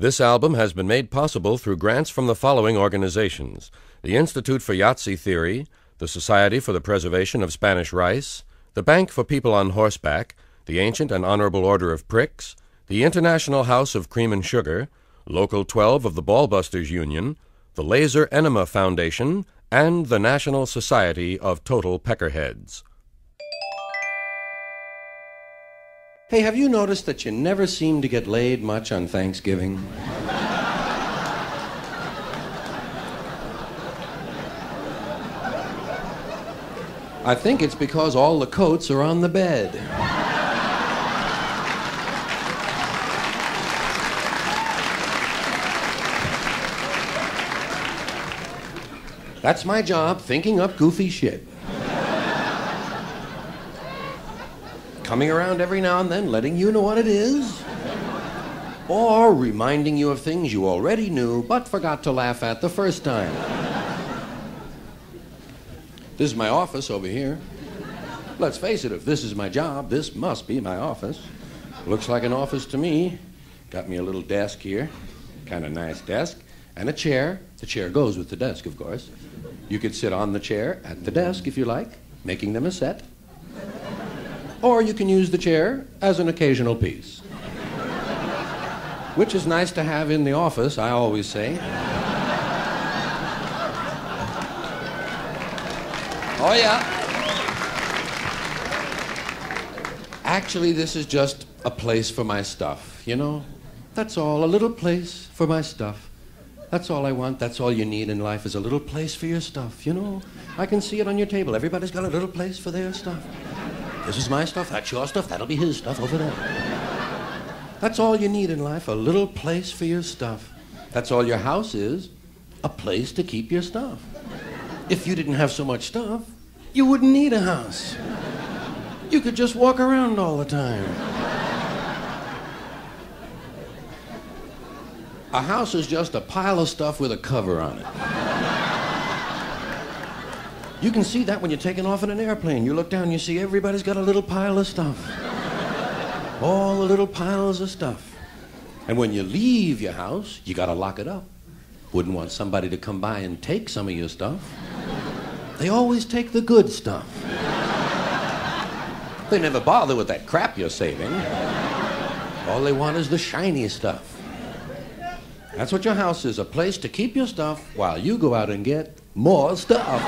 This album has been made possible through grants from the following organizations: the Institute for Yahtzee Theory, the Society for the Preservation of Spanish Rice, the Bank for People on Horseback, the Ancient and Honorable Order of Pricks, the International House of Cream and Sugar, Local 12 of the Ballbusters Union, the Laser Enema Foundation, and the National Society of Total Peckerheads. Hey, have you noticed that you never seem to get laid much on Thanksgiving? I think it's because all the coats are on the bed. That's my job, thinking up goofy shit. Coming around every now and then, letting you know what it is. Or reminding you of things you already knew, but forgot to laugh at the first time. This is my office over here. Let's face it, if this is my job, this must be my office. Looks like an office to me. Got me a little desk here, kind of nice desk, and a chair. The chair goes with the desk, of course. You could sit on the chair at the desk if you like, making them a set. Or you can use the chair as an occasional piece. Which is nice to have in the office, I always say. Oh, yeah. Actually, this is just a place for my stuff, you know? That's all, a little place for my stuff. That's all I want, that's all you need in life is a little place for your stuff, you know? I can see it on your table. Everybody's got a little place for their stuff. This is my stuff, that's your stuff, that'll be his stuff over there. That's all you need in life, a little place for your stuff. That's all your house is, a place to keep your stuff. If you didn't have so much stuff, you wouldn't need a house. You could just walk around all the time. A house is just a pile of stuff with a cover on it. You can see that when you're taking off in an airplane. You look down and you see everybody's got a little pile of stuff. All the little piles of stuff. And when you leave your house, you gotta lock it up. Wouldn't want somebody to come by and take some of your stuff. They always take the good stuff. They never bother with that crap you're saving. All they want is the shiny stuff. That's what your house is, a place to keep your stuff while you go out and get more stuff.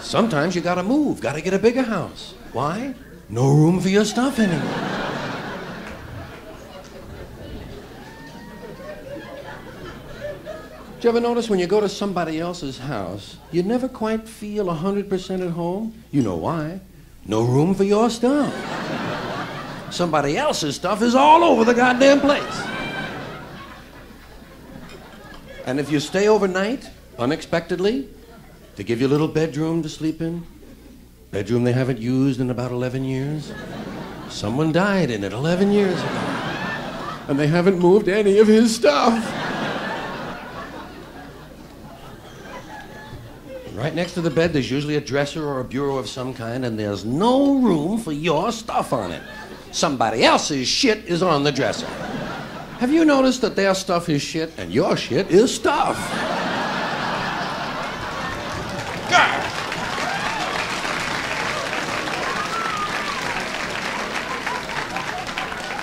Sometimes you gotta move, gotta get a bigger house. Why? No room for your stuff anymore. Did you ever notice when you go to somebody else's house, you never quite feel 100% at home? You know why? No room for your stuff. Somebody else's stuff is all over the goddamn place. And if you stay overnight, unexpectedly, they give you a little bedroom to sleep in. Bedroom they haven't used in about 11 years. Someone died in it 11 years ago. And they haven't moved any of his stuff. Right next to the bed, there's usually a dresser or a bureau of some kind, and there's no room for your stuff on it. Somebody else's shit is on the dresser. Have you noticed that their stuff is shit and your shit is stuff? God.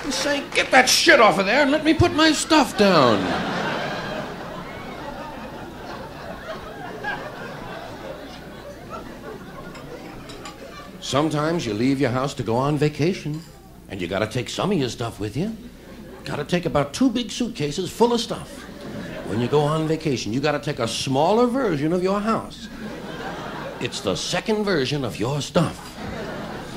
I'm saying, get that shit off of there and let me put my stuff down. Sometimes you leave your house to go on vacation, and you gotta take some of your stuff with you. Gotta take about 2 big suitcases full of stuff. When you go on vacation, you gotta take a smaller version of your house. It's the second version of your stuff.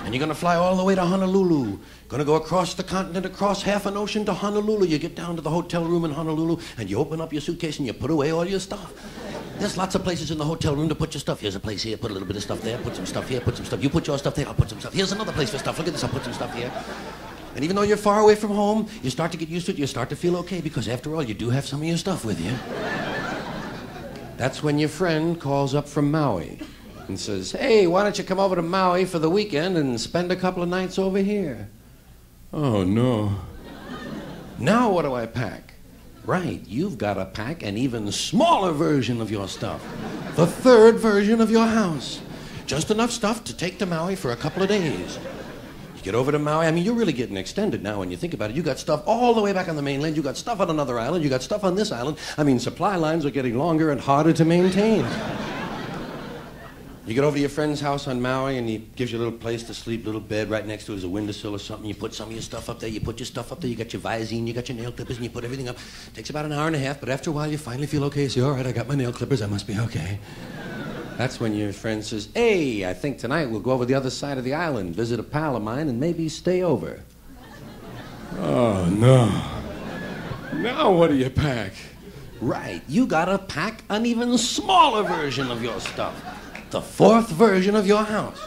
And you're gonna fly all the way to Honolulu. Gonna go across the continent, across half an ocean to Honolulu. You get down to the hotel room in Honolulu, and you open up your suitcase and you put away all your stuff. There's lots of places in the hotel room to put your stuff. Here's a place here, put a little bit of stuff there, put some stuff here, put some stuff. You put your stuff there, I'll put some stuff. Here's another place for stuff. Look at this, I'll put some stuff here. And even though you're far away from home, you start to get used to it, you start to feel okay, because after all, you do have some of your stuff with you. That's when your friend calls up from Maui and says, hey, why don't you come over to Maui for the weekend and spend a couple of nights over here? Oh, no. Now what do I pack? Right, you've got to pack an even smaller version of your stuff. The third version of your house. Just enough stuff to take to Maui for a couple of days. You get over to Maui, I mean, you're really getting extended now when you think about it. You got stuff all the way back on the mainland. You got stuff on another island. You got stuff on this island. I mean, supply lines are getting longer and harder to maintain. You get over to your friend's house on Maui, and he gives you a little place to sleep, little bed. Right next to it is a windowsill or something. You put some of your stuff up there. You put your stuff up there. You got your Visine, you got your nail clippers, and you put everything up. Takes about an hour and a half, but after a while, you finally feel okay. You say, all right, I got my nail clippers. I must be okay. That's when your friend says, hey, I think tonight we'll go over the other side of the island, visit a pal of mine, and maybe stay over. Oh, no. Now what do you pack? Right, you gotta pack an even smaller version of your stuff. The fourth version of your house.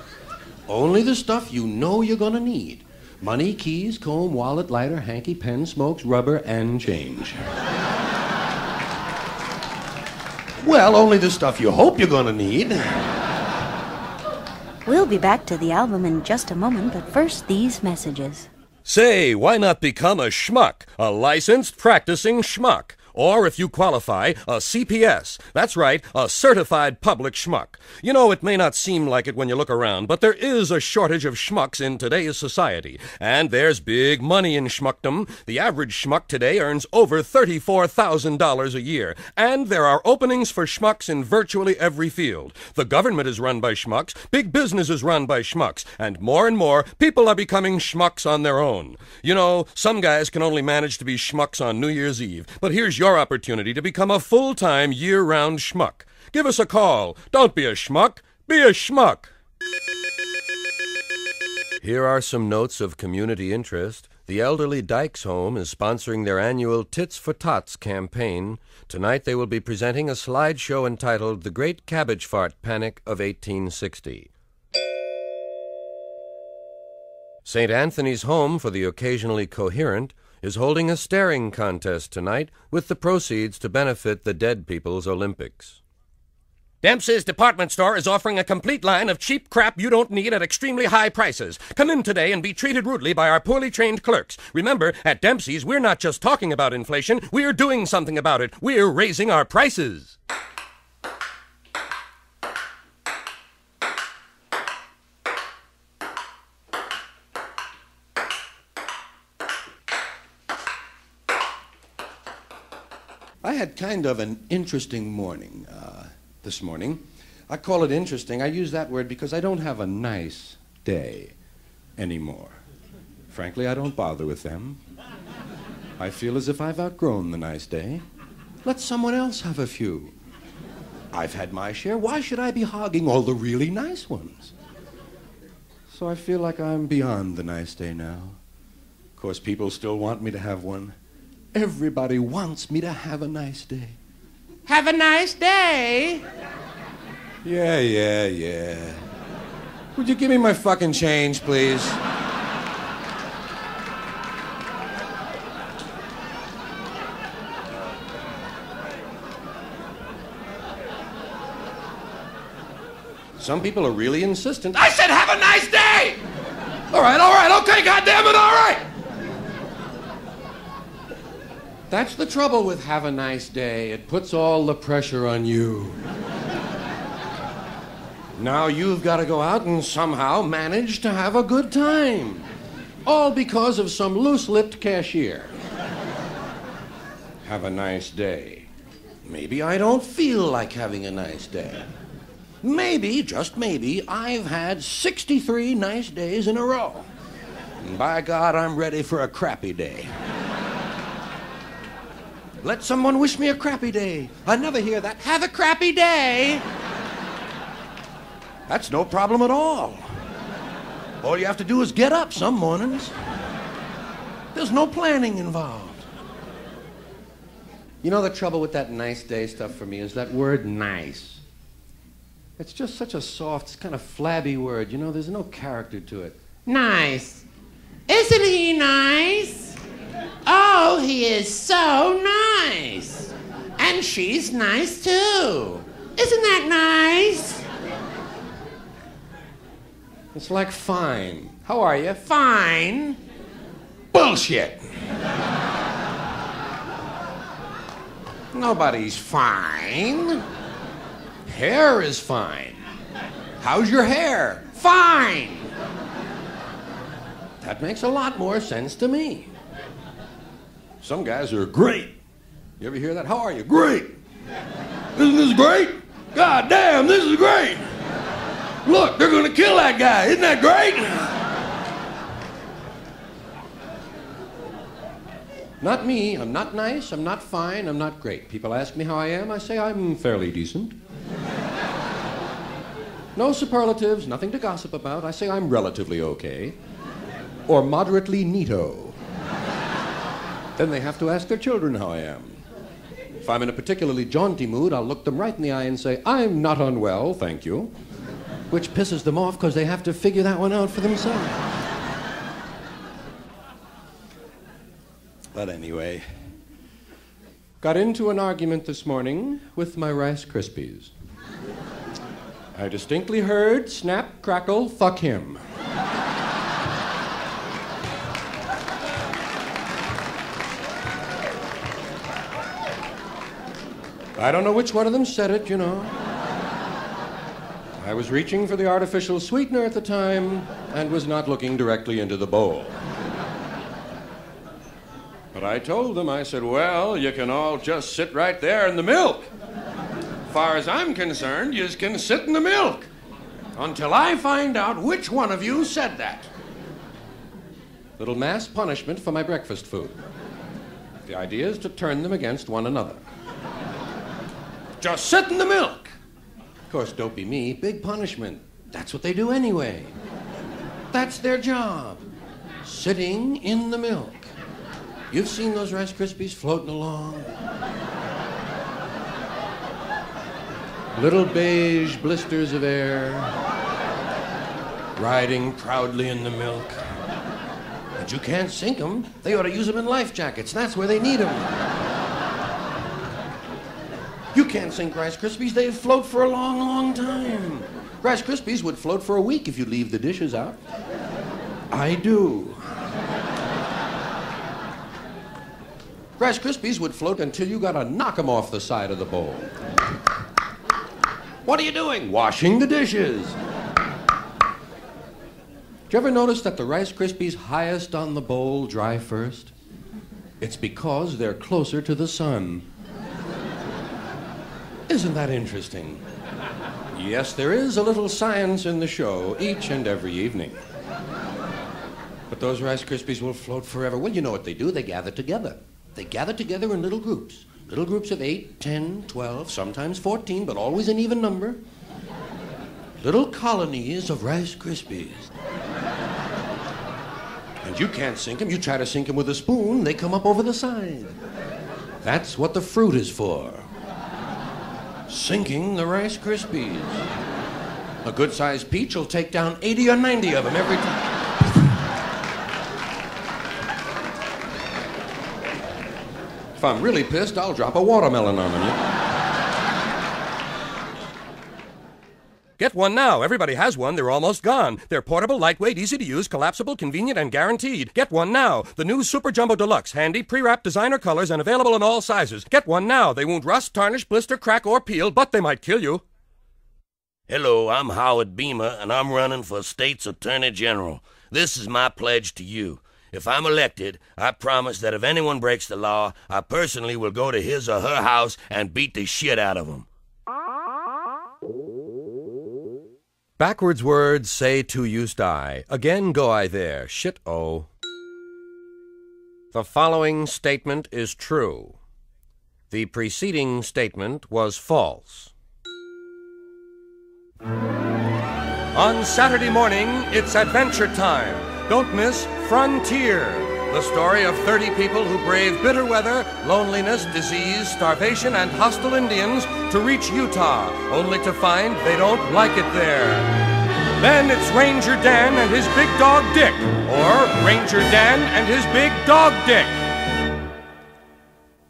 Only the stuff you know you're gonna need. Money, keys, comb, wallet, lighter, hanky, pen, smokes, rubber, and change. Well, only the stuff you hope you're gonna need. We'll be back to the album in just a moment, but first these messages. Say, why not become a schmuck, a licensed practicing schmuck? Or, if you qualify, a CPS. That's right, a certified public schmuck. You know, it may not seem like it when you look around, but there is a shortage of schmucks in today's society. And there's big money in schmuckdom. The average schmuck today earns over $34,000 a year. And there are openings for schmucks in virtually every field. The government is run by schmucks, big business is run by schmucks, and more people are becoming schmucks on their own. You know, some guys can only manage to be schmucks on New Year's Eve, but here's your opportunity to become a full-time, year-round schmuck. Give us a call. Don't be a schmuck. Be a schmuck. Here are some notes of community interest. The elderly Dykes Home is sponsoring their annual Tits for Tots campaign. Tonight they will be presenting a slideshow entitled The Great Cabbage Fart Panic of 1860. St. Anthony's Home for the Occasionally Coherent is holding a staring contest tonight with the proceeds to benefit the Dead People's Olympics. Dempsey's Department Store is offering a complete line of cheap crap you don't need at extremely high prices. Come in today and be treated rudely by our poorly trained clerks. Remember, at Dempsey's, we're not just talking about inflation, we're doing something about it. We're raising our prices. I had kind of an interesting morning this morning. I call it interesting. I use that word because I don't have a nice day anymore. Frankly, I don't bother with them. I feel as if I've outgrown the nice day. Let someone else have a few. I've had my share. Why should I be hogging all the really nice ones? So I feel like I'm beyond the nice day now. Of course, people still want me to have one. Everybody wants me to have a nice day. Have a nice day? Yeah. Would you give me my fucking change, please? Some people are really insistent. I said have a nice day! All right, okay, goddammit, all right! That's the trouble with have a nice day. It puts all the pressure on you. Now you've got to go out and somehow manage to have a good time. All because of some loose-lipped cashier. Have a nice day. Maybe I don't feel like having a nice day. Maybe, just maybe, I've had 63 nice days in a row. And by God, I'm ready for a crappy day. Let someone wish me a crappy day. I never hear that. Have a crappy day. That's no problem at all. All you have to do is get up some mornings. There's no planning involved. You know, the trouble with that nice day stuff for me is that word nice. It's just such a soft, kind of flabby word. You know, there's no character to it. Nice. Isn't he nice? Oh, he is so nice. And she's nice, too. Isn't that nice? It's like fine. How are you? Fine. Bullshit. Nobody's fine. Hair is fine. How's your hair? Fine. That makes a lot more sense to me. Some guys are great. You ever hear that? How are you? Great. Isn't this great? God damn, this is great. Look, they're going to kill that guy. Isn't that great? Not me. I'm not nice. I'm not fine. I'm not great. People ask me how I am. I say I'm fairly decent. No superlatives, nothing to gossip about. I say I'm relatively okay. Or moderately neato. Then they have to ask their children how I am. If I'm in a particularly jaunty mood, I'll look them right in the eye and say, I'm not unwell, thank you. Which pisses them off because they have to figure that one out for themselves. But anyway, got into an argument this morning with my Rice Krispies. I distinctly heard snap, crackle, fuck him. I don't know which one of them said it, you know. I was reaching for the artificial sweetener at the time and was not looking directly into the bowl. But I told them, I said, well, you can all just sit right there in the milk. As far as I'm concerned, you can sit in the milk until I find out which one of you said that. Little mass punishment for my breakfast food. The idea is to turn them against one another. Just sit in the milk. Of course, don't be me. Big punishment. That's what they do anyway. That's their job. Sitting in the milk. You've seen those Rice Krispies floating along? Little beige blisters of air, riding proudly in the milk. But you can't sink them. They ought to use them in life jackets. That's where they need them. You can't sink Rice Krispies. They'd float for a long, long time. Rice Krispies would float for a week if you leave the dishes out. I do. Rice Krispies would float until you gotta knock them off the side of the bowl. What are you doing? Washing the dishes. Did you ever notice that the Rice Krispies highest on the bowl dry first? It's because they're closer to the sun. Isn't that interesting? Yes, there is a little science in the show each and every evening. But those Rice Krispies will float forever. Well, you know what they do? They gather together. They gather together in little groups. Little groups of 8, 10, 12, sometimes 14, but always an even number. Little colonies of Rice Krispies. And you can't sink them. You try to sink them with a spoon, they come up over the side. That's what the fruit is for. Sinking the Rice Krispies. A good-sized peach will take down 80 or 90 of them every time. If I'm really pissed, I'll drop a watermelon on them. Get one now. Everybody has one. They're almost gone. They're portable, lightweight, easy to use, collapsible, convenient, and guaranteed. Get one now. The new Super Jumbo Deluxe. Handy, pre-wrapped designer colors and available in all sizes. Get one now. They won't rust, tarnish, blister, crack, or peel, but they might kill you. Hello, I'm Howard Beamer, and I'm running for state's Attorney General. This is my pledge to you. If I'm elected, I promise that if anyone breaks the law, I personally will go to his or her house and beat the shit out of them. Backwards words say to used I. Again go I there. Shit-oh. The following statement is true. The preceding statement was false. On Saturday morning, it's adventure time. Don't miss Frontier, the story of 30 people who brave bitter weather, loneliness, disease, starvation, and hostile Indians to reach Utah, only to find they don't like it there. Then it's Ranger Dan and his big dog Dick, or Ranger Dan and his big dog Dick.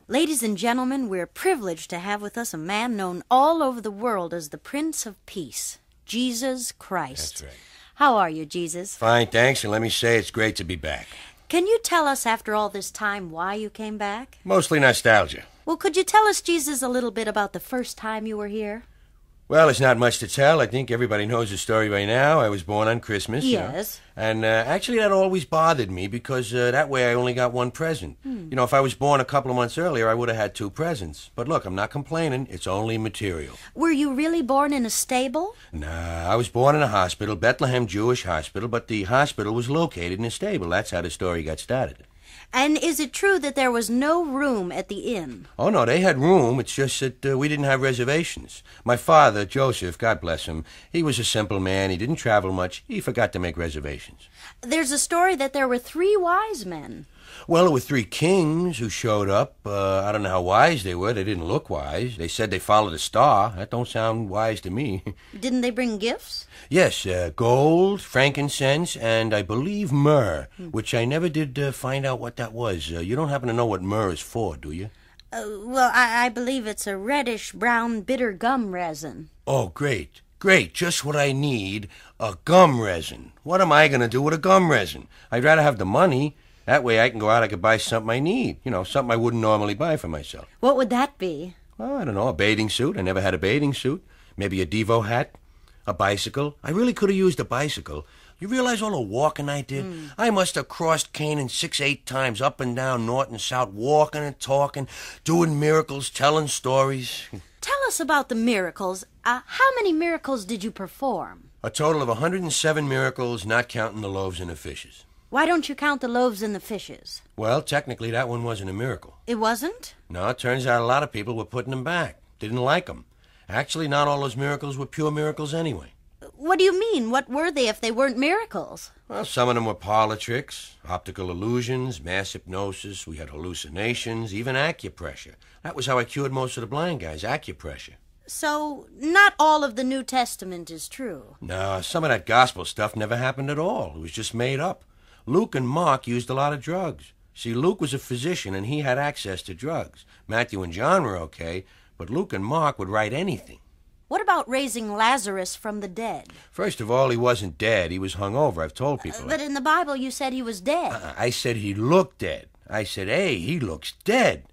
Ladies and gentlemen, we're privileged to have with us a man known all over the world as the Prince of Peace, Jesus Christ. That's right. How are you, Jesus? Fine, thanks, and let me say it's great to be back. Can you tell us after all this time why you came back? Mostly nostalgia. Well, could you tell us, Jesus, a little bit about the first time you were here? Well, there's not much to tell. I think everybody knows the story by now. I was born on Christmas. Yes. And actually, that always bothered me because that way I only got one present. If I was born a couple of months earlier, I would have had two presents. But look, I'm not complaining. It's only material. Were you really born in a stable? Nah, I was born in a hospital, Bethlehem Jewish Hospital, but the hospital was located in a stable. That's how the story got started. And is it true that there was no room at the inn? Oh, no, they had room. It's just that we didn't have reservations. My father, Joseph, God bless him, he was a simple man. He didn't travel much. He forgot to make reservations. There's a story that there were 3 wise men. Well, there were 3 kings who showed up. I don't know how wise they were. They didn't look wise. They said they followed a star. That don't sound wise to me. Didn't they bring gifts? Yes, gold, frankincense, and I believe myrrh, which I never did find out what that was. You don't happen to know what myrrh is for, do you? Well, I believe it's a reddish-brown bitter gum resin. Oh, great. Great, just what I need, a gum resin. What am I going to do with a gum resin? I'd rather have the money. That way I can go out, I could buy something I need. Something I wouldn't normally buy for myself. What would that be? Well, I don't know, a bathing suit. I never had a bathing suit. Maybe a Devo hat. A bicycle. I really could have used a bicycle. You realize all the walking I did? I must have crossed Canaan 6-8 times, up and down, north and south, walking and talking, doing miracles, telling stories. Tell us about the miracles. How many miracles did you perform? A total of 107 miracles, not counting the loaves and the fishes. Why don't you count the loaves and the fishes? Well, technically, that one wasn't a miracle. It wasn't? No, it turns out a lot of people were putting them back. Didn't like them. Actually, not all those miracles were pure miracles anyway. What do you mean? What were they if they weren't miracles? Well, some of them were parlor tricks, optical illusions, mass hypnosis. We had hallucinations, even acupressure. That was how I cured most of the blind guys, acupressure. So, not all of the New Testament is true. No, some of that gospel stuff never happened at all. It was just made up. Luke and Mark used a lot of drugs. See, Luke was a physician and he had access to drugs. Matthew and John were okay, but Luke and Mark would write anything. What about raising Lazarus from the dead? First of all, he wasn't dead. He was hungover. I've told people But in the Bible you said he was dead. I said he looked dead. I said, hey, he looks dead.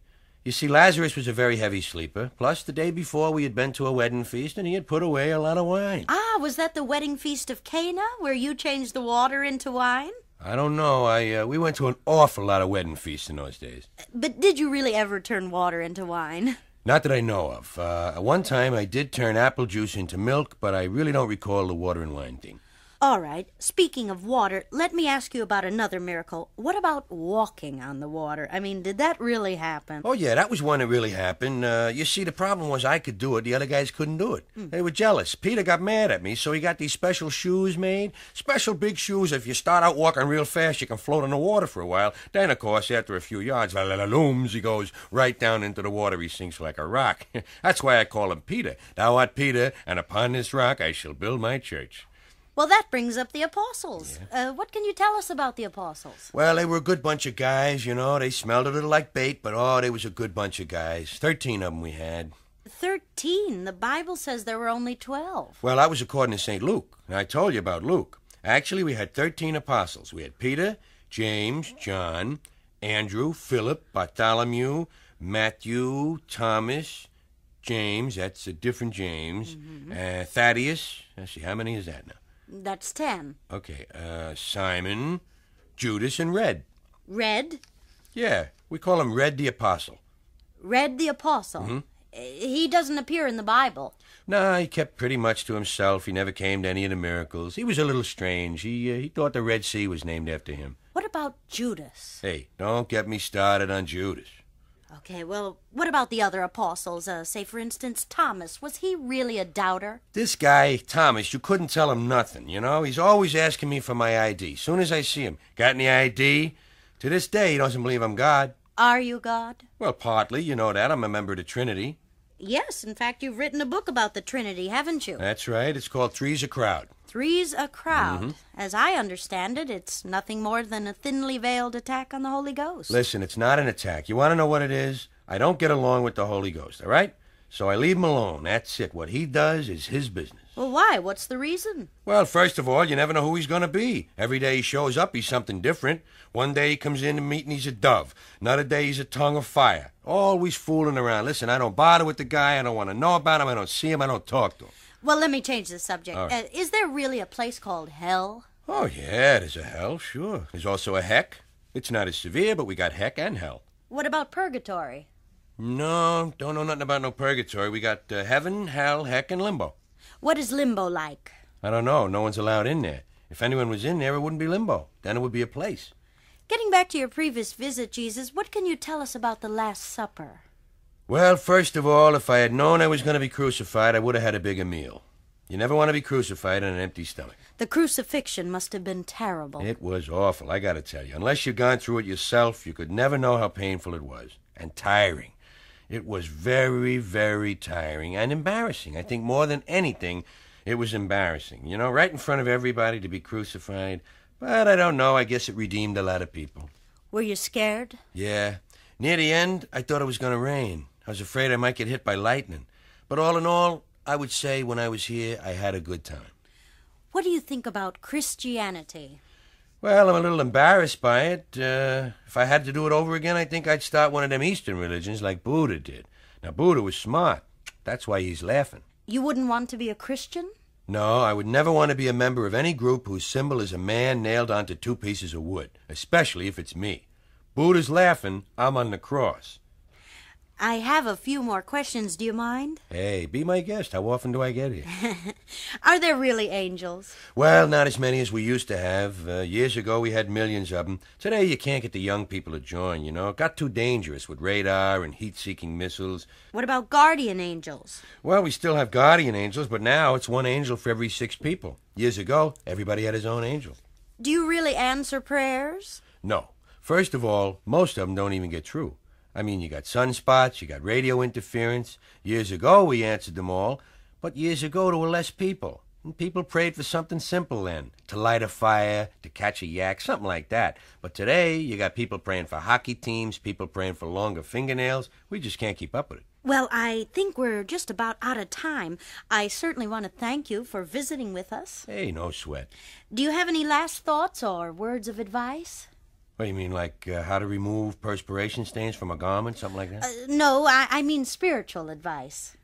You see, Lazarus was a very heavy sleeper. Plus, the day before we had been to a wedding feast and he had put away a lot of wine. Was that the wedding feast of Cana, where you changed the water into wine? I don't know. We went to an awful lot of wedding feasts in those days. But did you really ever turn water into wine? Not that I know of. One time I did turn apple juice into milk, but I really don't recall the water and wine thing. All right. Speaking of water, let me ask you about another miracle. What about walking on the water? I mean, did that really happen? Oh, yeah, that was one that really happened. You see, the problem was I could do it. The other guys couldn't do it. They were jealous. Peter got mad at me, so he got these special shoes made. Special big shoes. If you start out walking real fast, you can float in the water for a while. Then, of course, after a few yards, looms, he goes right down into the water. He sinks like a rock. That's why I call him Peter. Thou art Peter, and upon this rock I shall build my church. Well, that brings up the apostles. Yeah. What can you tell us about the apostles? Well, they were a good bunch of guys, They smelled a little like bait, but, they was a good bunch of guys. 13 of them we had. 13? The Bible says there were only 12. Well, that was according to St. Luke. And I told you about Luke. Actually, we had 13 apostles. We had Peter, James, John, Andrew, Philip, Bartholomew, Matthew, Thomas, James, that's a different James, Thaddeus. Let's see, how many is that now? That's 10. Okay, Simon, Judas, and Red. Red? Yeah, we call him Red the Apostle. Red the Apostle? He doesn't appear in the Bible. No, he kept pretty much to himself. He never came to any of the miracles. He was a little strange. He thought the Red Sea was named after him. What about Judas? Hey, don't get me started on Judas. Okay, well, what about the other apostles? Say, for instance, Thomas. Was he really a doubter? This guy, Thomas, you couldn't tell him nothing, He's always asking me for my ID. Soon as I see him, got any ID? To this day, he doesn't believe I'm God. Are you God? Well, partly. You know that. I'm a member of the Trinity. Yes, in fact, you've written a book about the Trinity, haven't you? That's right. It's called Three's a Crowd. Three's a Crowd. As I understand it, it's nothing more than a thinly veiled attack on the Holy Ghost. Listen, it's not an attack. You want to know what it is? I don't get along with the Holy Ghost, all right? So I leave him alone. That's it. What he does is his business. Well, why? What's the reason? Well, first of all, you never know who he's going to be. Every day he shows up, he's something different. One day he comes in to meet and he's a dove. Another day he's a tongue of fire. Always fooling around. Listen, I don't bother with the guy. I don't want to know about him. I don't see him. I don't talk to him. Well, let me change the subject. All right. Is there really a place called hell? Oh, yeah, there's a hell, sure. There's also a heck. It's not as severe, but we got heck and hell. What about purgatory? No, don't know nothing about no purgatory. We got heaven, hell, heck, and limbo. What is limbo like? I don't know. No one's allowed in there. If anyone was in there, it wouldn't be limbo. Then it would be a place. Getting back to your previous visit, Jesus, what can you tell us about the Last Supper? Well, first of all, if I had known I was going to be crucified, I would have had a bigger meal. You never want to be crucified on an empty stomach. The crucifixion must have been terrible. It was awful, I got to tell you. Unless you've gone through it yourself, you could never know how painful it was. And tiring. It was very, very tiring and embarrassing. I think more than anything, it was embarrassing. You know, right in front of everybody to be crucified. But I don't know. I guess it redeemed a lot of people. Were you scared? Yeah. Near the end, I thought it was going to rain. I was afraid I might get hit by lightning. But all in all, I would say when I was here, I had a good time. What do you think about Christianity? Well, I'm a little embarrassed by it. If I had to do it over again, I think I'd start one of them Eastern religions like Buddha did. Now, Buddha was smart. That's why he's laughing. You wouldn't want to be a Christian? No, I would never want to be a member of any group whose symbol is a man nailed onto 2 pieces of wood, especially if it's me. Buddha's laughing, I'm on the cross. I have a few more questions. Do you mind? Hey, be my guest. How often do I get here? Are there really angels? Well, not as many as we used to have. Years ago, we had millions of them. Today, you can't get the young people to join, you know. It got too dangerous with radar and heat-seeking missiles. What about guardian angels? Well, we still have guardian angels, but now it's 1 angel for every 6 people. Years ago, everybody had his own angel. Do you really answer prayers? No. First of all, most of them don't even get through. I mean, you got sunspots, you got radio interference. Years ago, we answered them all, but years ago, there were less people. And people prayed for something simple then, to light a fire, to catch a yak, something like that. But today, you got people praying for hockey teams, people praying for longer fingernails. We just can't keep up with it. Well, I think we're just about out of time. I certainly want to thank you for visiting with us. Hey, no sweat. Do you have any last thoughts or words of advice? What do you mean, like how to remove perspiration stains from a garment, something like that? No, I mean spiritual advice.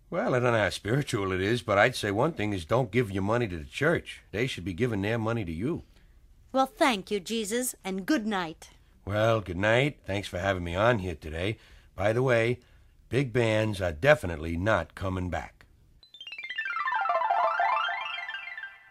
Well, I don't know how spiritual it is, but I'd say one thing is don't give your money to the church. They should be giving their money to you. Well, thank you, Jesus, and good night. Well, good night. Thanks for having me on here today. By the way, big bands are definitely not coming back.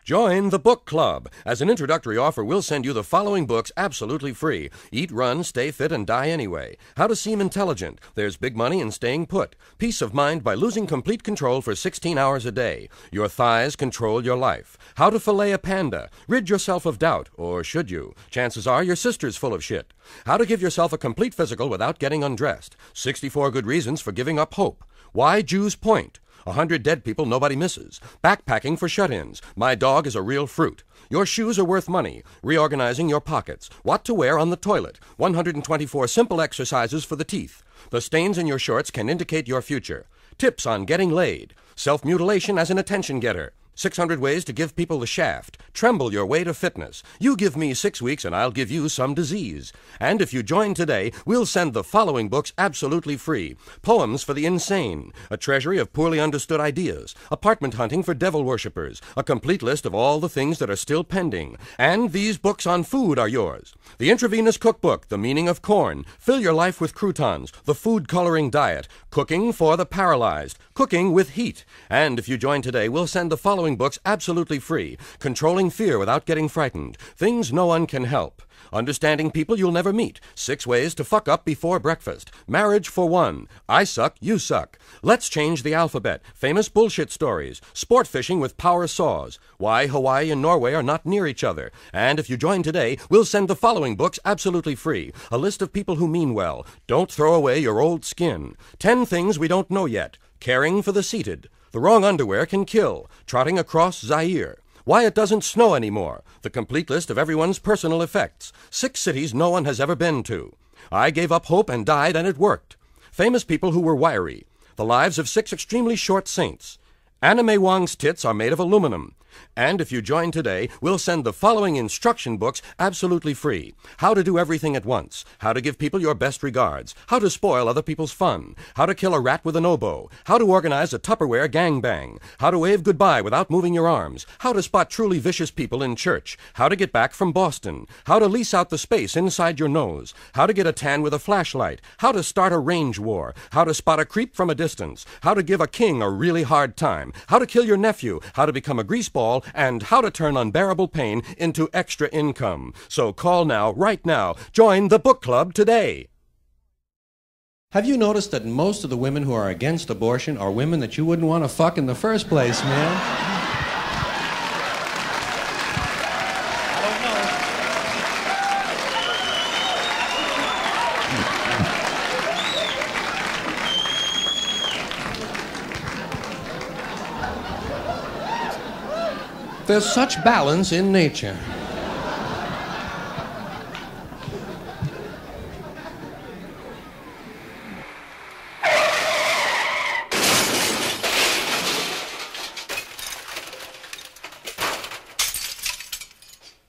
Join the book club. As an introductory offer, we'll send you the following books absolutely free. Eat, Run, Stay Fit, and Die Anyway. How to Seem Intelligent. There's Big Money in Staying Put. Peace of Mind by Losing Complete Control for 16 hours a day. Your Thighs Control Your Life. How to Fillet a Panda. Rid yourself of doubt, or should you? Chances are your sister's full of shit. How to Give Yourself a Complete Physical Without Getting Undressed. 64 Good Reasons for Giving Up Hope. Why Jews Point. 100 Dead People Nobody Misses. Backpacking for Shut-ins. My Dog is a Real Fruit. Your Shoes Are Worth Money. Reorganizing Your Pockets. What to Wear on the Toilet. 124 Simple Exercises for the Teeth. The stains in your shorts can indicate your future. Tips on Getting Laid. Self-mutilation as an attention getter. 600 Ways to Give People the Shaft. Tremble Your Way to Fitness. You give me 6 weeks and I'll give you some disease. And if you join today, we'll send the following books absolutely free. Poems for the Insane. A treasury of poorly understood ideas. Apartment Hunting for Devil Worshippers. A complete list of all the things that are still pending. And these books on food are yours. The Intravenous Cookbook. The Meaning of Corn. Fill Your Life with Croutons. The Food Coloring Diet. Cooking for the Paralyzed. Cooking with Heat. And if you join today, we'll send the following books absolutely free. Controlling Fear Without Getting Frightened. Things No One Can Help. Understanding People You'll Never Meet. 6 Ways to Fuck Up Before Breakfast. Marriage for One. I Suck, You Suck. Let's Change the Alphabet. Famous Bullshit Stories. Sport Fishing with Power Saws. Why Hawaii and Norway Are Not Near Each Other. And if you join today, we'll send the following books absolutely free. A list of people who mean well. Don't Throw Away Your Old Skin. 10 Things We Don't Know Yet. Caring for the Seated. The Wrong Underwear Can Kill. Trotting Across Zaire. Why It Doesn't Snow Anymore. The complete list of everyone's personal effects. 6 cities no one has ever been to. I Gave Up Hope and Died and It Worked. Famous People Who Were Wiry. the lives of 6 extremely short saints. Anna May Wong's tits are made of aluminum. And if you join today, we'll send the following instruction books absolutely free. How to do everything at once. How to give people your best regards. How to spoil other people's fun. How to kill a rat with an oboe. How to organize a Tupperware gangbang. How to wave goodbye without moving your arms. How to spot truly vicious people in church. How to get back from Boston. How to lease out the space inside your nose. How to get a tan with a flashlight. How to start a range war. How to spot a creep from a distance. How to give a king a really hard time. How to kill your nephew. How to become a greaseball. And how to turn unbearable pain into extra income. So call now, right now. Join the book club today. Have you noticed that most of the women who are against abortion are women that you wouldn't want to fuck in the first place, man? There's such balance in nature.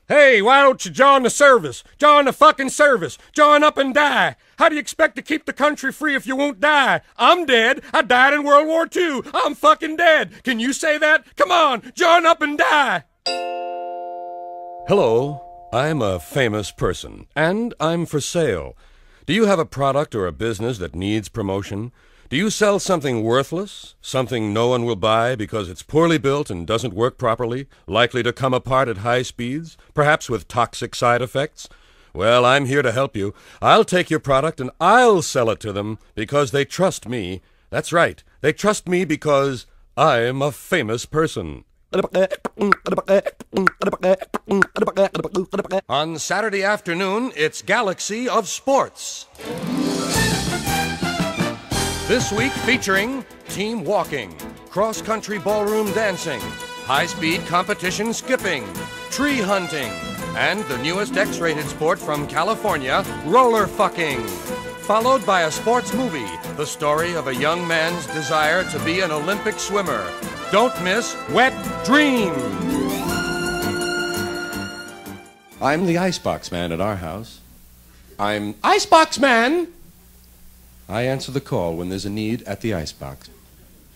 Hey, why don't you join the service? Join the fucking service. Join up and die. How do you expect to keep the country free if you won't die? I'm dead. I died in World War II. I'm fucking dead. Can you say that? Come on, join up and die. Hello, I'm a famous person, and I'm for sale. Do you have a product or a business that needs promotion? Do you sell something worthless? Something no one will buy because it's poorly built and doesn't work properly? Likely to come apart at high speeds? Perhaps with toxic side effects? Well, I'm here to help you. I'll take your product and I'll sell it to them because they trust me. That's right. They trust me because I'm a famous person. On Saturday afternoon, it's Galaxy of Sports. This week featuring team walking, cross-country ballroom dancing, high-speed competition skipping, tree hunting, and the newest X-rated sport from California, roller fucking. Followed by a sports movie, the story of a young man's desire to be an Olympic swimmer. Don't miss Wet Dream. I'm the icebox man at our house. I'm Icebox Man! I answer the call when there's a need at the icebox.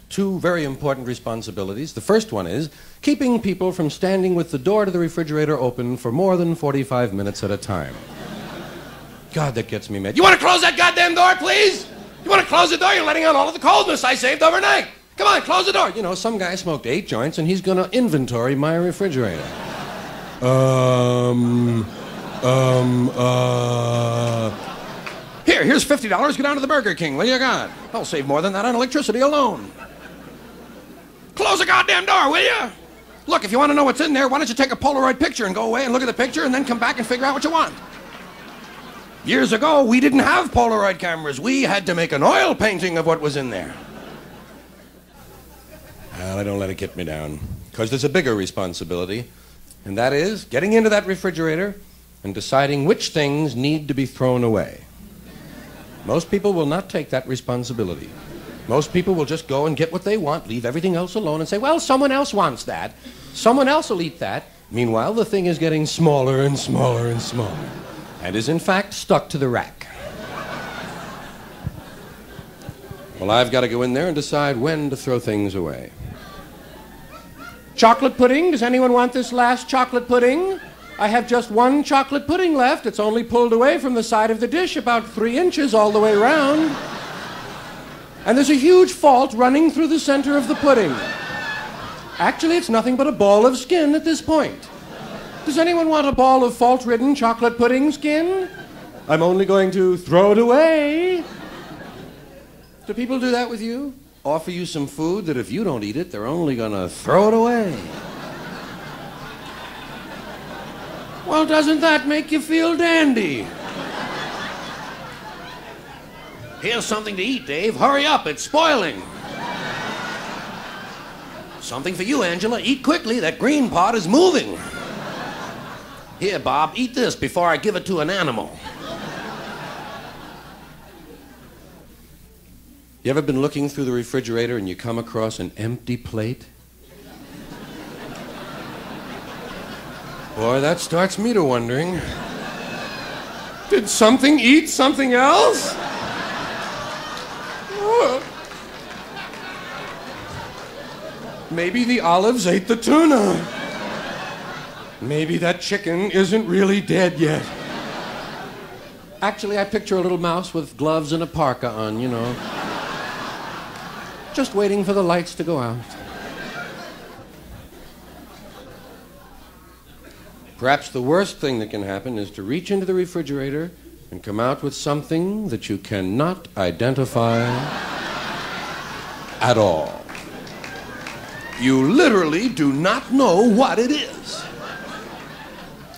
2 very important responsibilities. The first one is keeping people from standing with the door to the refrigerator open for more than 45 minutes at a time. God, that gets me mad. You want to close that goddamn door, please? You want to close the door? You're letting out all of the coldness I saved overnight. Come on, close the door. You know, some guy smoked 8 joints and he's going to inventory my refrigerator. Here's $50. Go down to the Burger King. What do you got? I'll save more than that on electricity alone. Close the goddamn door, will you? Look, if you want to know what's in there, why don't you take a Polaroid picture and go away and look at the picture and then come back and figure out what you want? Years ago, we didn't have Polaroid cameras. We had to make an oil painting of what was in there. Well, I don't let it get me down, because there's a bigger responsibility, and that is getting into that refrigerator and deciding which things need to be thrown away. Most people will not take that responsibility. Most people will just go and get what they want, leave everything else alone, and say, well, someone else wants that. Someone else will eat that. Meanwhile, the thing is getting smaller and smaller and smaller, and is in fact stuck to the rack. Well, I've got to go in there and decide when to throw things away. Chocolate pudding? Does anyone want this last chocolate pudding? I have just 1 chocolate pudding left. It's only pulled away from the side of the dish about 3 inches all the way around. And there's a huge fault running through the center of the pudding. Actually, it's nothing but a ball of skin at this point. Does anyone want a ball of fault-ridden chocolate pudding skin? I'm only going to throw it away. Do people do that with you? Offer you some food that if you don't eat it, they're only going to throw it away. Well, doesn't that make you feel dandy? Here's something to eat, Dave. Hurry up, it's spoiling. Something for you, Angela. Eat quickly, that green pot is moving. Here, Bob, eat this before I give it to an animal. You ever been looking through the refrigerator and you come across an empty plate? Boy, that starts me to wondering. Did something eat something else? Oh. Maybe the olives ate the tuna. Maybe that chicken isn't really dead yet. Actually, I picture a little mouse with gloves and a parka on, you know. Just waiting for the lights to go out. Perhaps the worst thing that can happen is to reach into the refrigerator and come out with something that you cannot identify at all. You literally do not know what it is.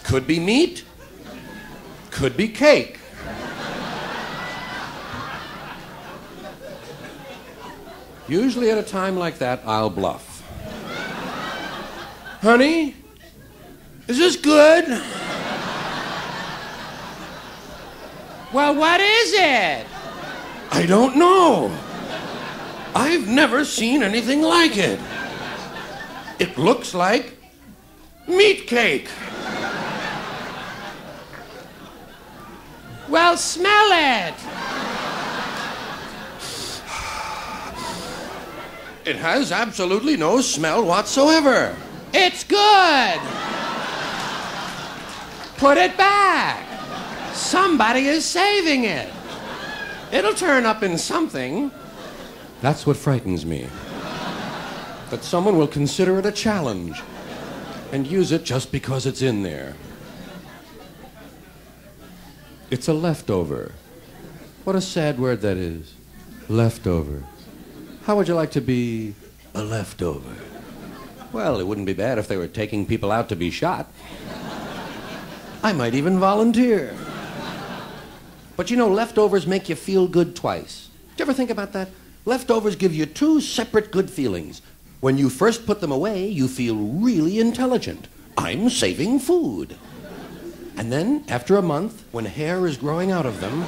Could be meat, could be cake. Usually at a time like that, I'll bluff. Honey, is this good? Well, what is it? I don't know. I've never seen anything like it. It looks like meat cake. Well, smell it. It has absolutely no smell whatsoever. It's good. Put it back. Somebody is saving it. It'll turn up in something. That's what frightens me. That someone will consider it a challenge and use it just because it's in there. It's a leftover. What a sad word that is. Leftover. How would you like to be a leftover? Well, it wouldn't be bad if they were taking people out to be shot. I might even volunteer. But you know, leftovers make you feel good twice. Did you ever think about that? Leftovers give you two separate good feelings. When you first put them away, you feel really intelligent. I'm saving food. And then, after a month, when hair is growing out of them,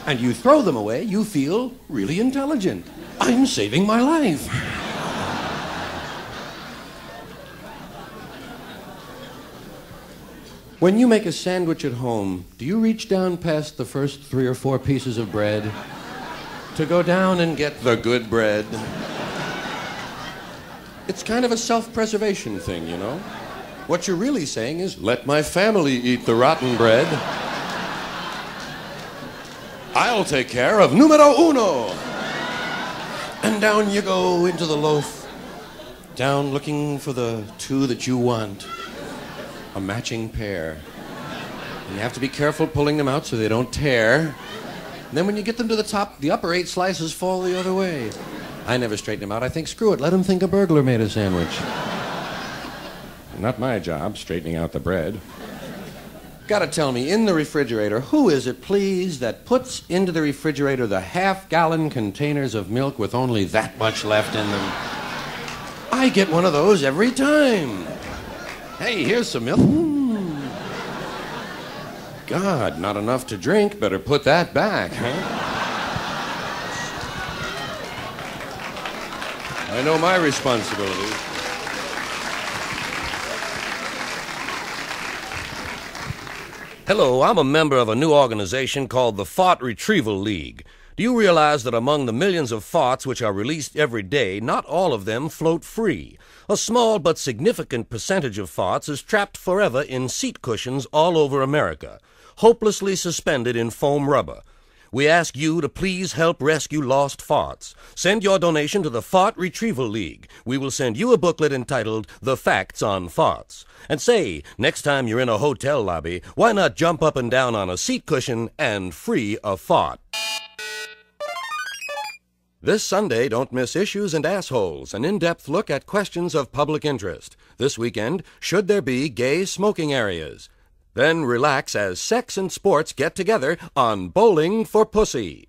and you throw them away, you feel really intelligent. I'm saving my life. When you make a sandwich at home, do you reach down past the first 3 or 4 pieces of bread to go down and get the good bread? It's kind of a self-preservation thing, you know? What you're really saying is, let my family eat the rotten bread. I'll take care of numero uno. And down you go into the loaf, down looking for the 2 that you want. A matching pair. And you have to be careful pulling them out so they don't tear. And then when you get them to the top, the upper 8 slices fall the other way. I never straighten them out. I think, screw it, let them think a burglar made a sandwich. Not my job, straightening out the bread. Gotta tell me, in the refrigerator, who is it, please, that puts into the refrigerator the half-gallon containers of milk with only that much left in them? I get one of those every time. Hey, here's some milk. God, not enough to drink. Better put that back, huh? I know my responsibility. Hello, I'm a member of a new organization called the Fart Retrieval League. Do you realize that among the millions of farts which are released every day, not all of them float free? A small but significant percentage of farts is trapped forever in seat cushions all over America, hopelessly suspended in foam rubber. We ask you to please help rescue lost farts. Send your donation to the Fart Retrieval League. We will send you a booklet entitled The Facts on Farts. And say, next time you're in a hotel lobby, why not jump up and down on a seat cushion and free a fart? This Sunday, don't miss Issues and Assholes, an in-depth look at questions of public interest. This weekend, should there be gay smoking areas? Then relax as sex and sports get together on Bowling for Pussy.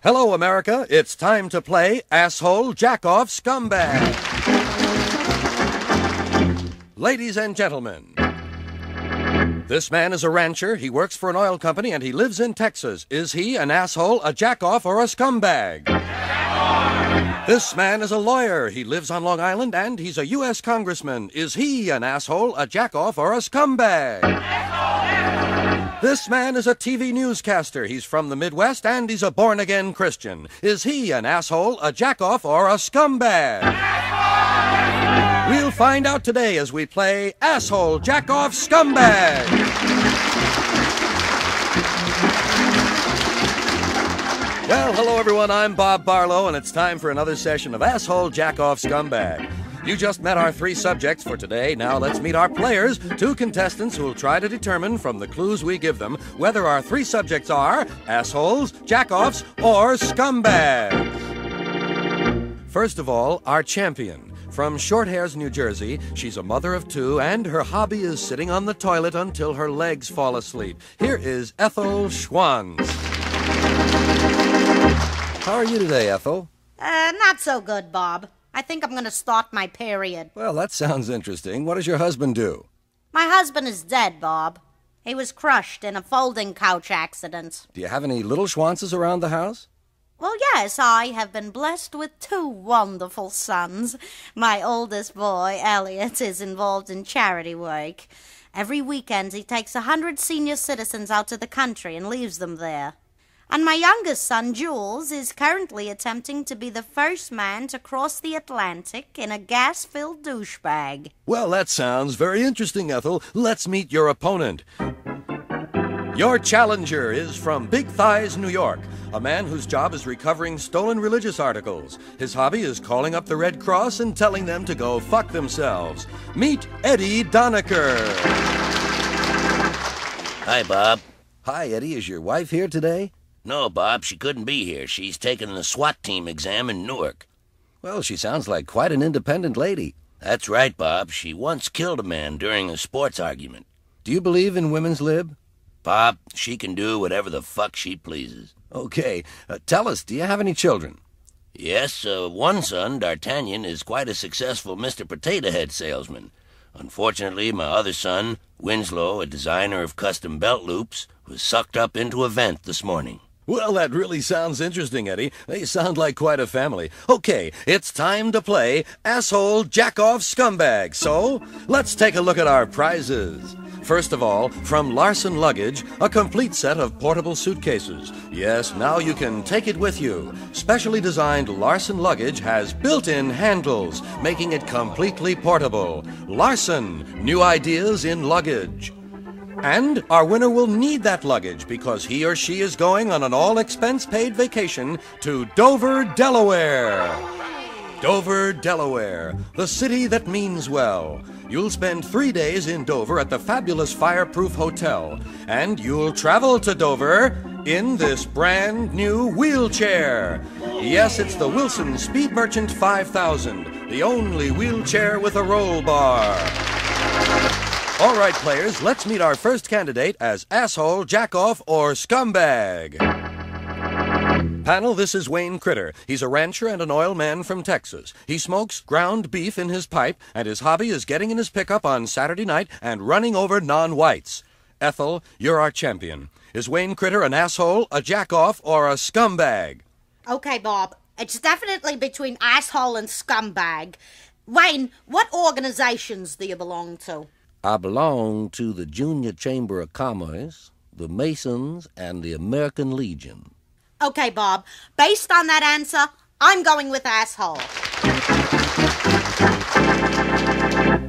Hello, America. It's time to play Asshole Jack-Off Scumbag. Ladies and gentlemen, This man is a rancher, he works for an oil company, and he lives in Texas. Is he an asshole, a jackoff, or a scumbag? This man is a lawyer. He lives on Long Island, and he's a U.S. congressman. Is he an asshole, a jackoff, or a scumbag? This man is a TV newscaster. He's from the Midwest, and he's a born-again Christian. Is he an asshole, a jackoff, or a scumbag? We'll find out today as we play Asshole, Jackoff, Scumbag. Well, hello everyone, I'm Bob Barlow, and it's time for another session of Asshole, Jackoff, Scumbag. You just met our three subjects for today. Now let's meet our players, two contestants who will try to determine from the clues we give them whether our three subjects are assholes, jackoffs, or scumbags. First of all, our champion. From Short Hairs, New Jersey, she's a mother of two, and her hobby is sitting on the toilet until her legs fall asleep. Here is Ethel Schwanz. How are you today, Ethel? Not so good, Bob. I think I'm going to start my period. Well, that sounds interesting. What does your husband do? My husband is dead, Bob. He was crushed in a folding couch accident. Do you have any little Schwanzes around the house? Well, yes, I have been blessed with two wonderful sons. My oldest boy, Elliot, is involved in charity work. Every weekend he takes 100 senior citizens out to the country and leaves them there. And my youngest son, Jules, is currently attempting to be the first man to cross the Atlantic in a gas-filled douchebag. Well, that sounds very interesting, Ethel. Let's meet your opponent. Your challenger is from Big Thighs, New York, a man whose job is recovering stolen religious articles. His hobby is calling up the Red Cross and telling them to go fuck themselves. Meet Eddie Donaker. Hi, Bob. Hi, Eddie. Is your wife here today? No, Bob, she couldn't be here. She's taking the SWAT team exam in Newark. Well, she sounds like quite an independent lady. That's right, Bob. She once killed a man during a sports argument. Do you believe in women's lib? Bob, she can do whatever the fuck she pleases. Okay. Tell us, do you have any children? Yes, one son, D'Artagnan, is quite a successful Mr. Potato Head salesman. Unfortunately, my other son, Winslow, a designer of custom belt loops, was sucked up into a vent this morning. Well, that really sounds interesting, Eddie. They sound like quite a family. Okay, it's time to play Asshole, Jackoff, Scumbag. So, let's take a look at our prizes. First of all, from Larson Luggage, a complete set of portable suitcases. Yes, now you can take it with you. Specially designed Larson Luggage has built-in handles, making it completely portable. Larson, new ideas in luggage. And our winner will need that luggage because he or she is going on an all-expense-paid vacation to Dover, Delaware. Dover, Delaware, the city that means well. You'll spend 3 days in Dover at the fabulous Fireproof Hotel, and you'll travel to Dover in this brand new wheelchair. Yes, it's the Wilson Speed Merchant 5000, the only wheelchair with a roll bar. All right, players, let's meet our first candidate as asshole, jackoff, or scumbag. Panel, this is Wayne Critter. He's a rancher and an oil man from Texas. He smokes ground beef in his pipe, and his hobby is getting in his pickup on Saturday night and running over non-whites. Ethel, you're our champion. Is Wayne Critter an asshole, a jackoff, or a scumbag? Okay, Bob. It's definitely between asshole and scumbag. Wayne, what organizations do you belong to? I belong to the Junior Chamber of Commerce, the Masons, and the American Legion. Okay, Bob. Based on that answer, I'm going with asshole.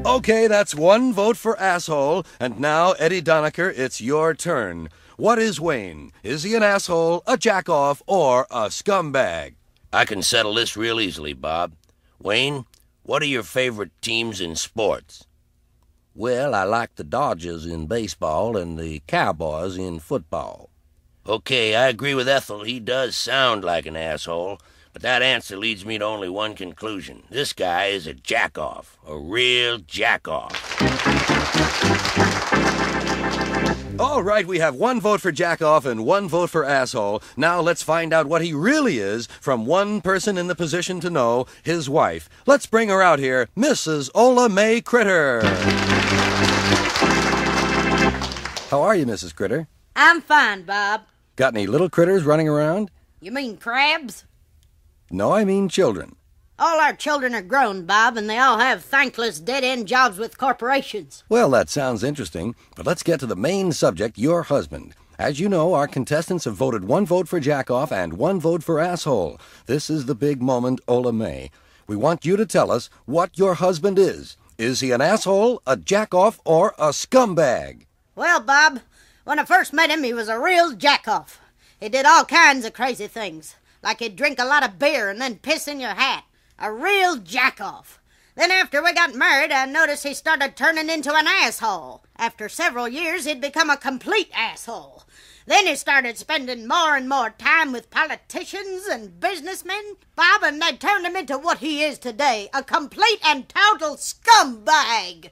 Okay, that's one vote for asshole. And now, Eddie Donaker, it's your turn. What is Wayne? Is he an asshole, a jackoff, or a scumbag? I can settle this real easily, Bob. Wayne, what are your favorite teams in sports? Well, I like the Dodgers in baseball and the Cowboys in football. Okay, I agree with Ethel. He does sound like an asshole, but that answer leads me to only one conclusion. This guy is a jackoff, a real jackoff. All right, we have one vote for jackoff and one vote for asshole. Now let's find out what he really is from one person in the position to know, his wife. Let's bring her out here, Mrs. Ola Mae Critter. How are you, Mrs. Critter? I'm fine, Bob. Got any little critters running around? You mean crabs? No, I mean children. All our children are grown, Bob, and they all have thankless dead-end jobs with corporations. Well, that sounds interesting, but let's get to the main subject, your husband. As you know, our contestants have voted 1 vote for Jackoff and 1 vote for Asshole. This is the big moment, Ola May. We want you to tell us what your husband is. Is he an asshole, a jackoff, or a scumbag? Well, Bob, when I first met him, he was a real jackoff. He did all kinds of crazy things, like he'd drink a lot of beer and then piss in your hat. A real jackoff. Then after we got married, I noticed he started turning into an asshole. After several years, he'd become a complete asshole. Then he started spending more and more time with politicians and businessmen, Bob, and they turned him into what he is today, a complete and total scumbag.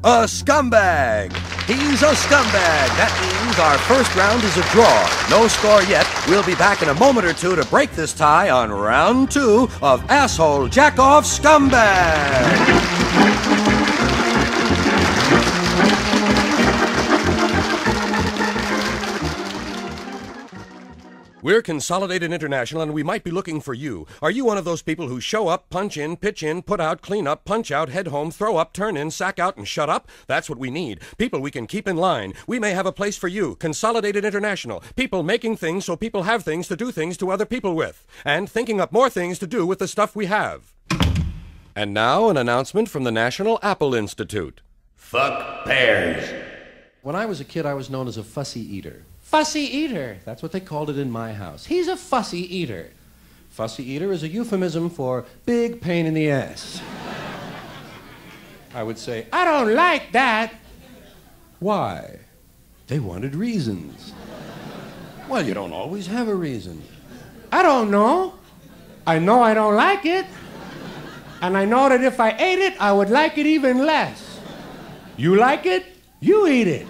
A scumbag! He's a scumbag! That means our first round is a draw. No score yet. We'll be back in a moment or two to break this tie on round 2 of Asshole Jackoff Scumbag! We're Consolidated International, and we might be looking for you. Are you one of those people who show up, punch in, pitch in, put out, clean up, punch out, head home, throw up, turn in, sack out, and shut up? That's what we need. People we can keep in line. We may have a place for you. Consolidated International. People making things so people have things to do things to other people with. And thinking up more things to do with the stuff we have. And now, an announcement from the National Apple Institute. Fuck pears. When I was a kid, I was known as a fussy eater. Fussy eater! That's what they called it in my house. He's a fussy eater. Fussy eater is a euphemism for big pain in the ass. I would say, I don't like that. Why? They wanted reasons. Well, you don't always have a reason. I don't know. I know I don't like it. And I know that if I ate it, I would like it even less. You like it? You eat it.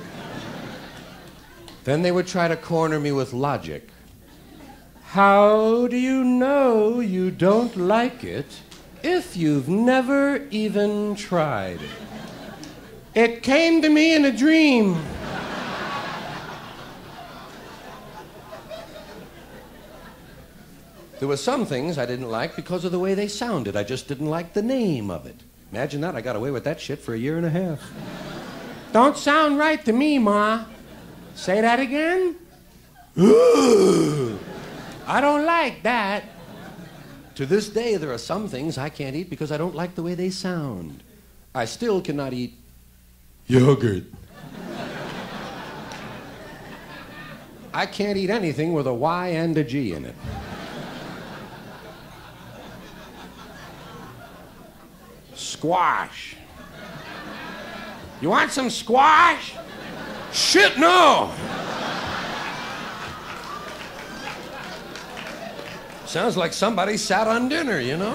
Then they would try to corner me with logic. How do you know you don't like it if you've never even tried it? It came to me in a dream. There were some things I didn't like because of the way they sounded. I just didn't like the name of it. Imagine that. I got away with that shit for a year and a half. Don't sound right to me, Ma. Say that again? I don't like that. To this day, there are some things I can't eat because I don't like the way they sound. I still cannot eat yogurt. I can't eat anything with a Y and a G in it. Squash. You want some squash? Shit, no! Sounds like somebody sat on dinner, you know?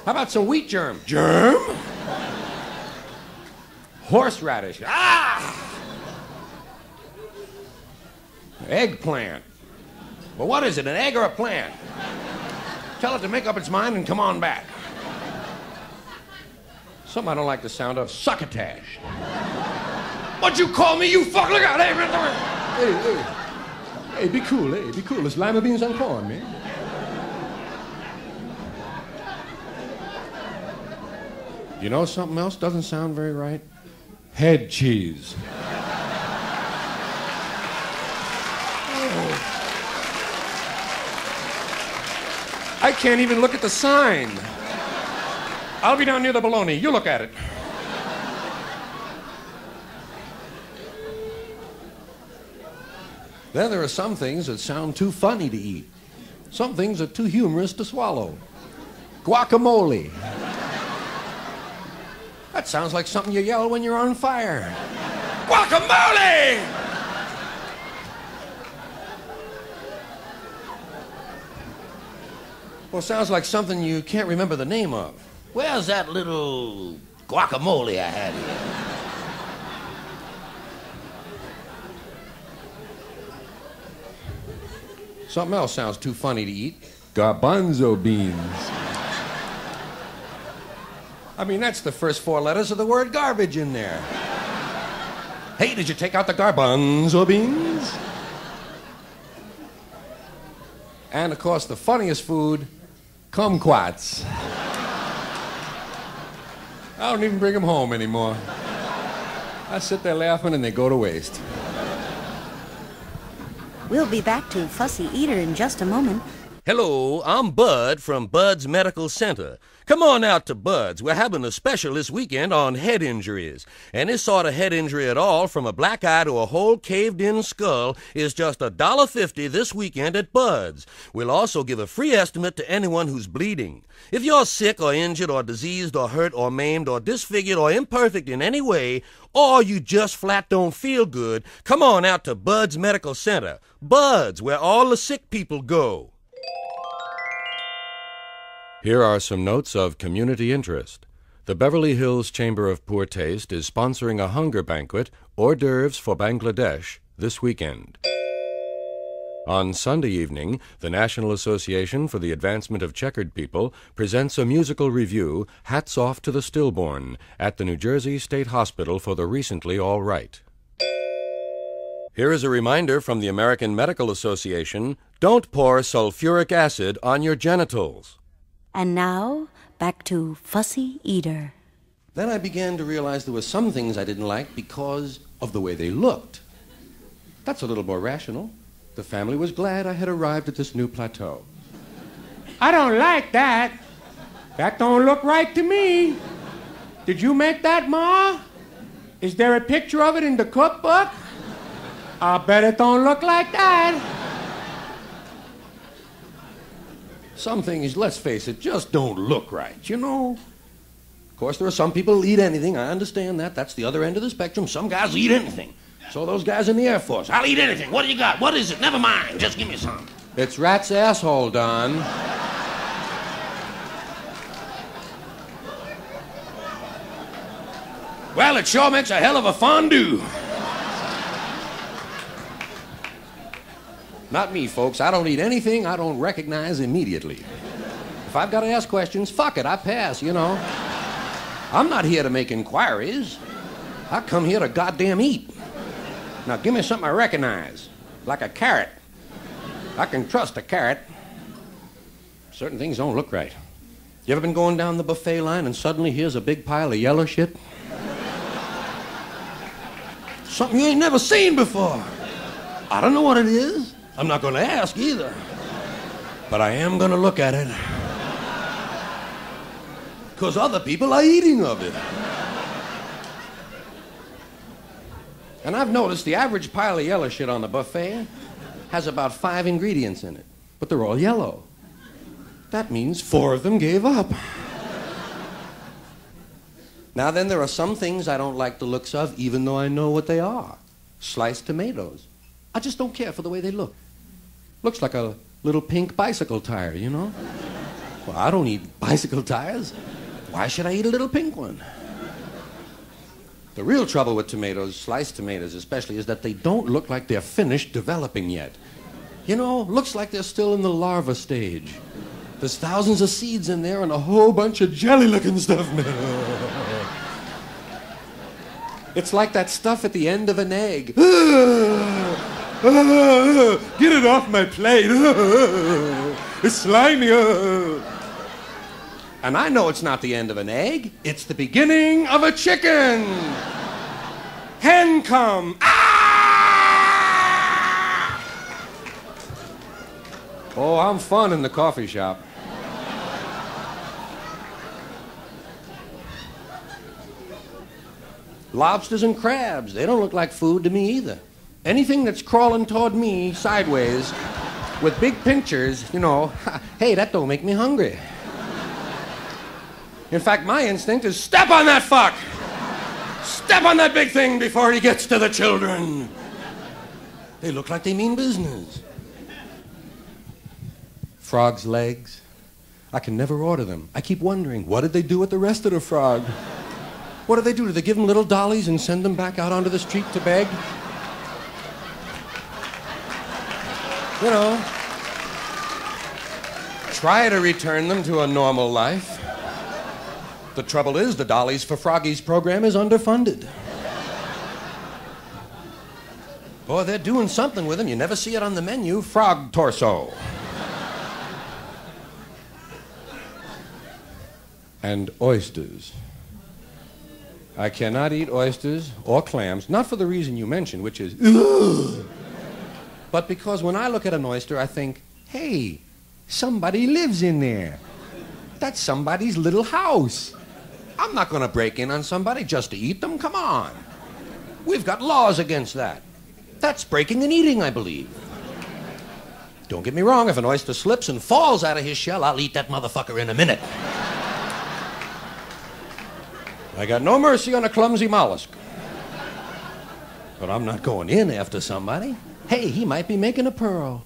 How about some wheat germ? Germ? Horseradish. Ah! Eggplant. Well, what is it, an egg or a plant? Tell it to make up its mind and come on back. Something I don't like the sound of. Succotash. What'd you call me, you fuck? Look out. Hey, be cool, be cool. It's lima beans and corn, man. You know something else doesn't sound very right? Head cheese. I can't even look at the sign. I'll be down near the bologna. You look at it. Then there are some things that sound too funny to eat. Some things are too humorous to swallow. Guacamole. That sounds like something you yell when you're on fire. Guacamole! Well, sounds like something you can't remember the name of. Where's that little guacamole I had here? Something else sounds too funny to eat. Garbanzo beans. I mean, that's the first 4 letters of the word garbage in there. Hey, did you take out the garbanzo beans? And, of course, the funniest food, kumquats. I don't even bring them home anymore. I sit there laughing and they go to waste. We'll be back to Fussy Eater in just a moment. Hello, I'm Bud from Bud's Medical Center. Come on out to Bud's. We're having a special this weekend on head injuries. Any sort of head injury at all, from a black eye to a whole caved-in skull, is just $1.50 this weekend at Bud's. We'll also give a free estimate to anyone who's bleeding. If you're sick or injured or diseased or hurt or maimed or disfigured or imperfect in any way, or you just flat don't feel good, come on out to Bud's Medical Center. Bud's, where all the sick people go. Here are some notes of community interest. The Beverly Hills Chamber of Poor Taste is sponsoring a hunger banquet, hors d'oeuvres for Bangladesh, this weekend. On Sunday evening, the National Association for the Advancement of Checkered People presents a musical review, Hats Off to the Stillborn, at the New Jersey State Hospital for the Recently All Right. Here is a reminder from the American Medical Association, don't pour sulfuric acid on your genitals. And now, back to Fussy Eater. Then I began to realize there were some things I didn't like because of the way they looked. That's a little more rational. The family was glad I had arrived at this new plateau. I don't like that. That don't look right to me. Did you make that, Ma? Is there a picture of it in the cookbook? I bet it don't look like that. Some things, let's face it, just don't look right, you know? Of course, there are some people who eat anything. I understand that. That's the other end of the spectrum. Some guys eat anything. So those guys in the Air Force, I'll eat anything. What do you got? What is it? Never mind. Just give me some. It's rat's asshole, Don. Well, it sure makes a hell of a fondue. Not me, folks. I don't eat anything I don't recognize immediately. If I've got to ask questions, fuck it, I pass, you know. I'm not here to make inquiries. I come here to goddamn eat. Now, give me something I recognize, like a carrot. I can trust a carrot. Certain things don't look right. You ever been going down the buffet line and suddenly here's a big pile of yellow shit? Something you ain't never seen before. I don't know what it is. I'm not going to ask either. But I am going to look at it. Because other people are eating of it. And I've noticed the average pile of yellow shit on the buffet has about 5 ingredients in it. But they're all yellow. That means 4 of them gave up. Now then, there are some things I don't like the looks of, even though I know what they are. Sliced tomatoes. I just don't care for the way they look. Looks like a little pink bicycle tire, you know? Well, I don't eat bicycle tires. Why should I eat a little pink one? The real trouble with tomatoes, sliced tomatoes especially, is that they don't look like they're finished developing yet. You know, looks like they're still in the larva stage. There's thousands of seeds in there and a whole bunch of jelly-looking stuff. It's like that stuff at the end of an egg. Get it off my plate. It's slimy. And I know it's not the end of an egg. It's the beginning of a chicken. Hen come. Ah! Oh, I'm fun in the coffee shop. Lobsters and crabs, they don't look like food to me either. Anything that's crawling toward me sideways with big pincers, you know, hey, that don't make me hungry. In fact, my instinct is step on that fuck! Step on that big thing before he gets to the children. They look like they mean business. Frog's legs. I can never order them. I keep wondering, what did they do with the rest of the frog? What do they do? Do they give them little dollies and send them back out onto the street to beg? You know, try to return them to a normal life. The trouble is, the Dollies for Froggies program is underfunded. Boy, they're doing something with them. You never see it on the menu. Frog torso. And oysters. I cannot eat oysters or clams, not for the reason you mentioned, which is, ugh, but because when I look at an oyster, I think, hey, somebody lives in there. That's somebody's little house. I'm not going to break in on somebody just to eat them. Come on. We've got laws against that. That's breaking and eating, I believe. Don't get me wrong, if an oyster slips and falls out of his shell, I'll eat that motherfucker in a minute. I got no mercy on a clumsy mollusk. But I'm not going in after somebody. Hey, he might be making a pearl.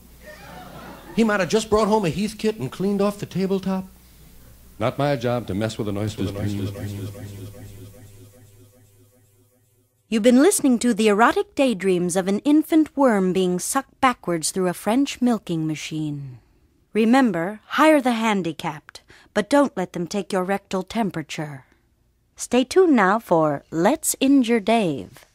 He might have just brought home a Heathkit and cleaned off the tabletop. Not my job to mess with an oyster's dreams. You've been listening to the erotic daydreams of an infant worm being sucked backwards through a French milking machine. Remember, hire the handicapped, but don't let them take your rectal temperature. Stay tuned now for Let's Injure Dave.